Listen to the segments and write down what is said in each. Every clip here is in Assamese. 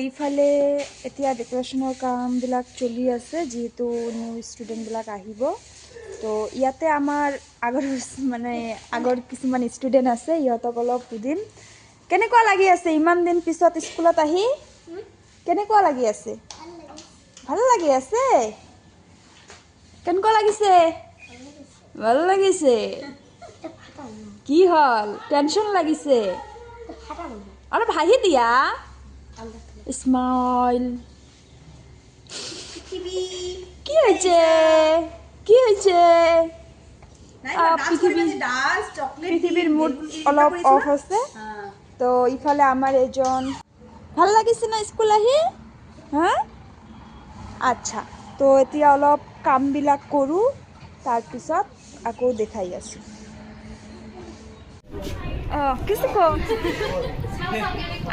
ইফালে এতিয়া ডেকোৰেশ্যনৰ কামবিলাক চলি আছে যেহেতু নিউ ষ্টুডেণ্টবিলাক আহিব। তো ইয়াতে আমাৰ আগৰ কিছুমান ষ্টুডেণ্ট আছে, ইহঁতক অলপ সুধিম কেনেকুৱা লাগি আছে ইমান দিন পিছত স্কুলত আহি। কেনেকুৱা লাগি আছে? ভাল লাগি আছে? কেনেকুৱা লাগিছে? ভাল লাগিছে। কি হ'ল? টেনশ্যন লাগিছে? অলপ হাঁহি দিয়া। স্মাইল। কি হয়েছে? কি হয়েছে? পৃথিবীর মুড অলপ অফ আছে। তো ইফালে আমার এজন ভাল লাগিছে না স্কুল আহি? হ্যাঁ আচ্ছা, তো এতিয়া অলপ কামবিলাক কৰোঁ, তাৰপিছত আকৌ দেখাই আছোঁ। কিছু কওঁ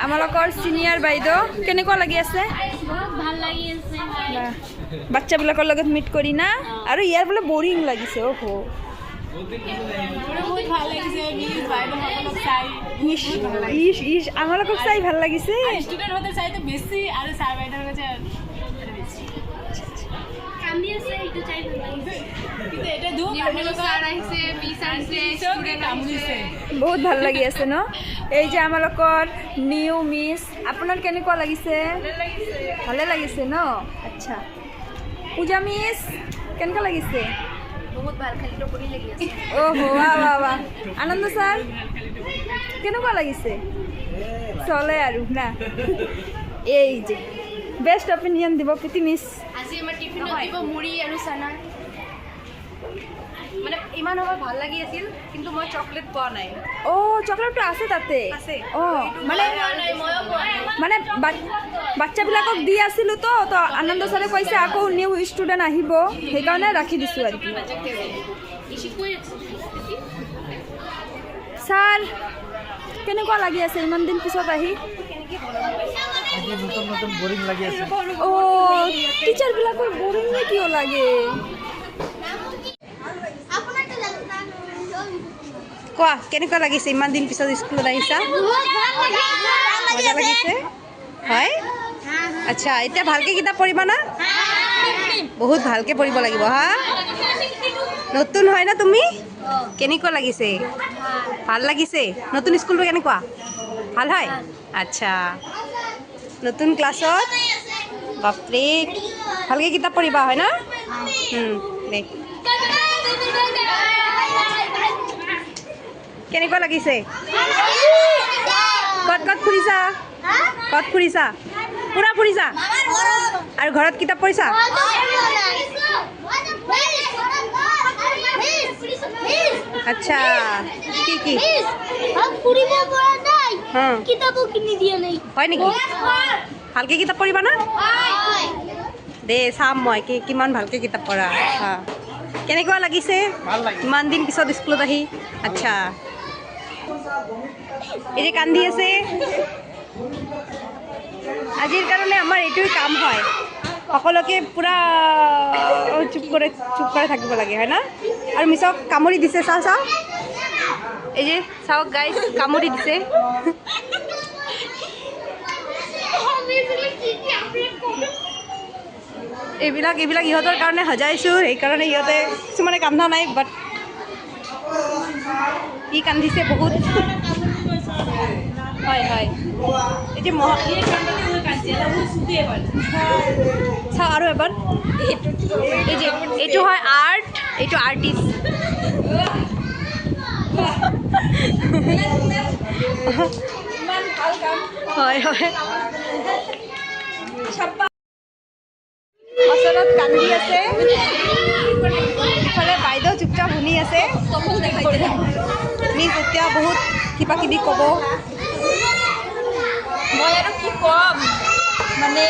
আমালোকৰ চিনিয়ৰ বাইদেউ কেনেকুৱা লাগি আছে? ভাল লাগি আছে। বাচ্চাবিলাকৰ লগত মিট কৰি না? আৰু ইয়াৰ বোলে বৰিং লাগিছে। অহ বহুত ভাল লাগিছে মিছ বাইদেউসকলক চাই। ইস আমালোকক চাই ভাল লাগিছে। ষ্টুডেণ্ট হতে চাইতো বেছি আৰু ছাৰ বাইদেউৰ কাছে বেছি কান্দি আছে, এইটো চাই ভাল লাগিছে। কিন্তু এটা দুখ আপোনালোকৰ ছাৰ আহিছে, মিছ আহিছে, ষ্টুডেণ্ট আহিছে, বহুত ভাল লাগি আছে ন? এই যে আমালোকৰ নিউ মিছ, আপোনাৰ কেনেকুৱা লাগিছে? ভালে লাগিছে ন? আচ্ছা, পূজা মিছ কেনেকুৱা লাগিছে? বহুত ভাল, খালি টোপনি লাগি আছে। অহ বাহ আনন্দ ছাৰ কেনেকুৱা লাগিছে? চলে আৰু না? এই যে বেষ্ট অপিনিয়ন দিব প্ৰীতি মিছ। আজি আমাৰ টিফিনত দিব মুড়ি আৰু চানা। মানে ইমান সময় ভাল লাগি আছিল, কিন্তু মই চকলেট পোৱা নাই। চকলেটটো আছে তাতে? আছে। মানে বাচ্চাবিলাকক দি আছিলোঁ তো আনন্দ ছাৰে কৈছে আকৌ নিউ ষ্টুডেণ্ট আহিব, সেইকাৰণে ৰাখি দিছোঁ আৰু কি। ছাৰ কেনেকুৱা লাগি আছে ইমান দিন পিছত আহি? নতুন বৰিং লাগি আছে। টিচাৰবিলাকৰ বৰিং নে কিয় লাগে? কোৱা কেনেকুৱা লাগিছে ইমান দিন পিছত স্কুলত আহিছা? মজা লাগিছে হয়? আচ্ছা, এতিয়া ভালকৈ কিতাপ পঢ়িবা না? বহুত ভালকৈ পঢ়িব লাগিব হা। নতুন হয় না তুমি? কেনেকুৱা লাগিছে? ভাল লাগিছে? নতুন স্কুলটো কেনেকুৱা? ভাল হয়? আচ্ছা, নতুন ক্লাছত বাপৰে ভালকৈ কিতাপ পঢ়িবা হয় না? দে কেনেকুৱা লাগিছে? ক'ত ফুৰিছা? ক'ত ফুৰিছা? পুৰা ফুৰিছা? আৰু ঘৰত কিতাপ পঢ়িছা? আচ্ছা, কি হয় নেকি? ভালকৈ কিতাপ পঢ়িবা না? দে চাম মই কিমান ভালকৈ কিতাপ পঢ়া। কেনেকুৱা লাগিছে ইমান দিন পিছত স্কুলত আহি? আচ্ছা, এই যে কান্দি আছে, আজিৰ কাৰণে আমাৰ এইটোৱে কাম হয়, সকলোকে পূৰা চুপ কৰি থাকিব লাগে হয় না? আৰু মিছক কামুৰি দিছে, চাওঁ এই যে চাওক গাইজ, কামুৰি দিছে। এইবিলাক ইহঁতৰ কাৰণে সজাইছোঁ, সেইকাৰণে ইহঁতে কিছুমানে কান্দা নাই, বাট ই কান্দিছে বহুত। হয় এই যে চাওঁ আৰু এবাৰ, এই যে এইটো হয় আৰ্ট, এইটো আৰ্টিষ্ট। হয় ওচৰত কান্দি আছে, ইফালে বাইদেউ চুপচাপ শুনি আছে। মিছ এতিয়া বহুত কিবা কিবি ক'ব। মই আৰু কি ক'ম, মানে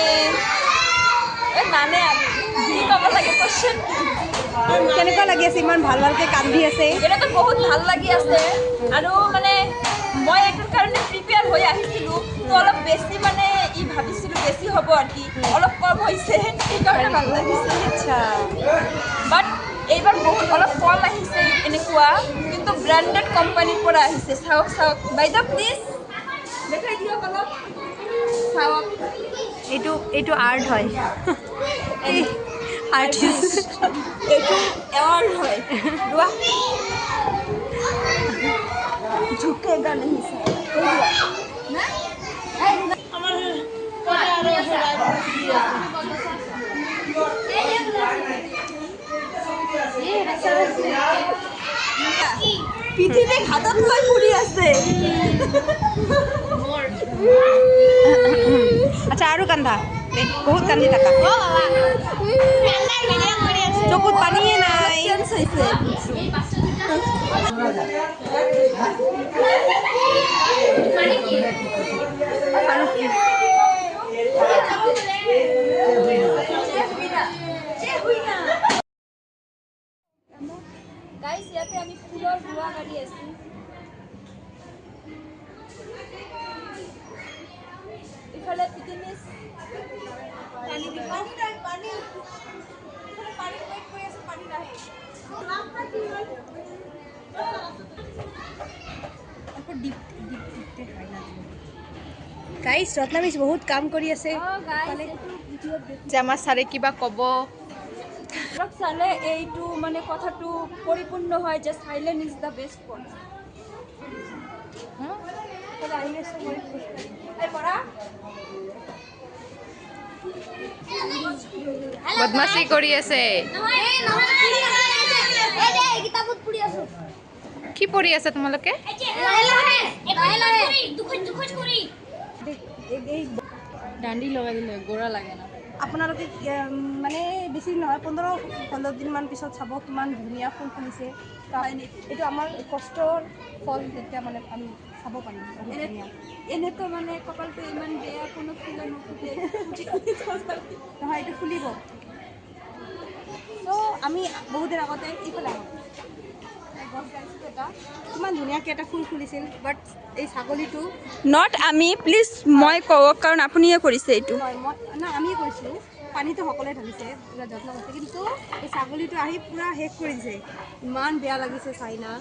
ক'ব লাগে কোৱেশ্যন। কেনেকুৱা লাগি আছে? ইমান ভালকৈ কান্দি আছে। এটাতো বহুত ভাল লাগি আছে আৰু মানে মই এইটোৰ কাৰণে প্ৰিপেয়াৰ হৈ আহিছিলোঁ, তো অলপ বেছি মানে ভাবিছিলোঁ বেছি হ'ব আৰু কি, অলপ কম হৈছে, সেইকাৰণে ভাল লাগিছে। আচ্ছা, বাট এইবাৰ বহুত অলপ কম আহিছে এনেকুৱা, কিন্তু ব্ৰেণ্ডেড কোম্পানীৰ পৰা আহিছে। চাওক বাইদেউ প্লিজ দেখাই দিয়ক অলপ, চাওক এইটো আৰ্ট হয় আৰ্টিষ্ট এইটো এৱাৰ্ড হয় লোৱা ঝুকেগা নেহি পৃথিৱীক হাতত লৈ ফুৰি আছে আচ্ছা আৰু কান্দা বহুত কান্দি থাকা চকুত পানীয়ে নাই গাইস ইয়াতে আমি ফুলৰ ৰোৱা গাড়ী আছো ইফালে পিকনিক পানী পানী পানী ৱেট কৰি আছে পানী নাহে গাইজ ৰত্নামিজ বহুত কাম কৰি আছে যে আমাৰ ছাৰে কিবা ক'ব চালে এইটো মানে কথাটো পৰিপূৰ্ণ হয় যে silent is the best policy বদমাছি কৰি আছে কি পঢ়ি আছে তোমালোকে ডান্ডি লগাই দিলে গোৰা লাগে না আপোনালোকে মানে বেছি নহয় 15 দিনমান পিছত চাব কিমান ধুনীয়া ফুল ফুলিছে এইটো আমাৰ কষ্টৰ ফল যেতিয়া মানে আমি চাব পাৰিম এনেতো মানে কপালটো ইমান বেয়া কোনো ফুলে নুফুটে নহয় এইটো ফুলিব ত' আমি বহুত দিন আগতে এইফালে আহোঁ গছ গাইছিলোঁ এটা কিমান ধুনীয়াকৈ এটা ফুল ফুলিছিল বাট এই ছাগলীটো নট আমি প্লিজ মই কওক কাৰণ আপুনিয়ে কৰিছে এইটো হয় মই আমিয়ে কৰিছিলোঁ পানীটো সকলোৱে ঢালিছে পূৰা যত্ন কৰিছে কিন্তু এই ছাগলীটো আহি পূৰা শেষ কৰি দিছে ইমান বেয়া লাগিছে চাই না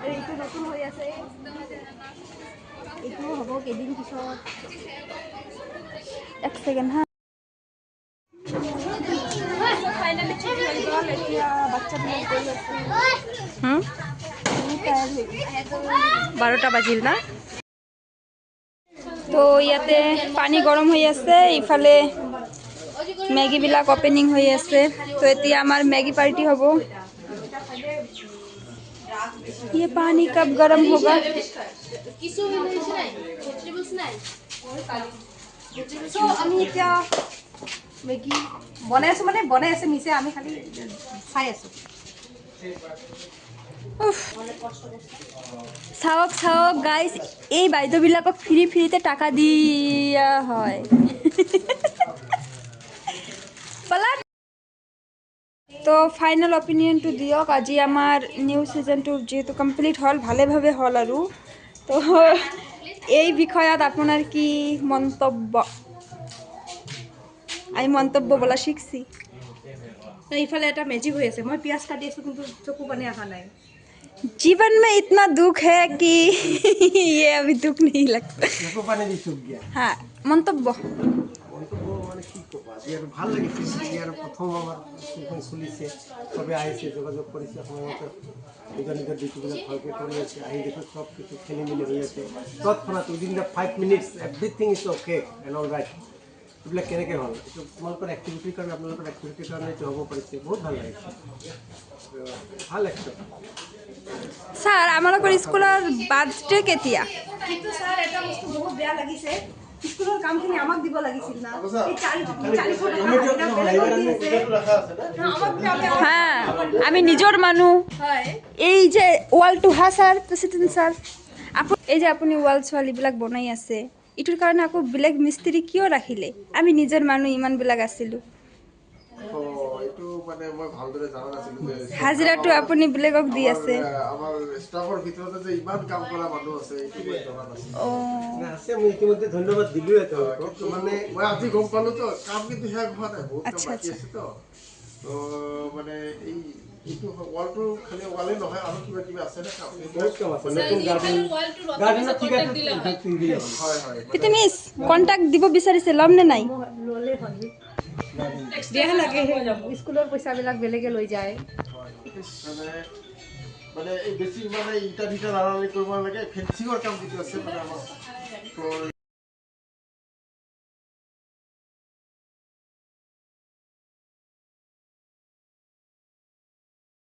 আৰু এইটো নতুন হৈ আছে এইটোও হ'ব কেইদিন পিছত এক ছেকেণ্ড হা ফাইনেলি ঠিক হৈ গ'ল এতিয়া বাচ্চাবিলাক গৈ আছে 12টা বাজিল না তো ইয়াতে পানী গৰম হৈ আছে ইফালে মেগীবিলাক অপেনিং হৈ আছে তো এতিয়া আমাৰ মেগী পাৰ্টি হ'ব ये पानी कब गर्म होगा চ' আমি এতিয়া মেগী বনাই আছোঁ মানে বনাই আছে নিচে আমি খালি চাই আছোঁ চাওক চাওক গাইজ এই বাইদেউবিলাকক ফ্ৰীতে টাকা দিয়া হয় তো ফাইনেল অপিনিয়নটো দিয়ক আজি আমাৰ নিউ ছিজনটো যিহেতু কমপ্লিট হ'ল ভালেভাৱে হ'ল আৰু তো এই বিষয়ত আপোনাৰ কি মন্তব্য আমি মন্তব্য বলা শিখছি ইফালে এটা মেজিক হৈ আছে মই পিঁয়াজ কাটি আছোঁ কিন্তু চকু পানী অহা নাই जीवन में इतना दुख है कि ये अभी दुख नहीं लगता हाँ मंतव्य মানে কি ক'বা আজি আৰু ভাল লাগিছে আজি আৰু প্ৰথম আমাৰ স্কুলখন খুলিছে চবে আহিছে যোগাযোগ কৰিছে সময়মতে নিজৰ নিজৰ ডিউটিবিলাক ভালকৈ কৰি আছে আহি দেখোঁ চব কিছু খেলি মেলি হৈ আছে তৎক্ষণাত within the 5 minutes everything is okay and all right এইবিলাক কেনেকৈ হ'ল এইটো তোমালোকৰ এক্টিভিটিৰ কাৰণে আপোনালোকৰ এক্টিভিটিৰ কাৰণে এইটো হ'ব পাৰিছে বহুত ভাল লাগিছে ভাল লাগিছে ছাৰ আমালোকৰ স্কুলৰ বাৰ্থডে কেতিয়া কিন্তু ছাৰ এটা বস্তু বহুত বেয়া লাগিছে স্কুলৰ কামখিনি আমাক দিব লাগিছিল না এই 40 হ্যাঁ আমি নিজৰ মানুহ হয় এই যে ৱালটো হা ছাৰ প্ৰেচিডেণ্ট ছাৰ এই যে আপুনি ৱাল ছোৱালীবিলাক বনাই আছে এইটোৰ কাৰণে আকৌ বেলেগ মিস্ত্ৰী কিয় ৰাখিলে আমি নিজৰ মানুহ ইমানবিলাক আছিলোঁ এইটো মানে মই ভালদৰে জানা নাছিলোঁ যে হাজিৰাটো আপুনি বেলেগক দি আছে আমাৰ ষ্টাফৰ ভিতৰতে যে ইমান কাম কৰা মানুহ আছে এইটো মই জনা নাছিলোঁ অঁ আছে মই ইতিমধ্যে ধন্যবাদ দিলোঁৱে কিন্তু মানে মই আজি গম পালোঁ তো কাম কিন্তু শেষ হোৱা নাই বহুত কাম আচ্ছা, বাকী আচ্ছা। আছে তো তো মানে এইটো ৱালটো খালি ৱালে নহয় আৰু কিবা কিবি আছে নে কাম? বহুত কাম আছে নতুন গাৰ্ডেনৰ ঠিকাটো দিলে হ'ল। হয় হয় পিতি মিছ কণ্টেক্ট দিব বিচাৰিছে ল'ম নে নাই? ল'লে হ'ল দিয়া লাগে স্কুলৰ পইচাবিলাক বেলেগে লৈ যায় মানে এই বেছি মানে ইটা ভিটা লাৰালি কৰিব নালাগে ফেঞ্চিঙৰ কাম যিটো আছে মানে আমাৰ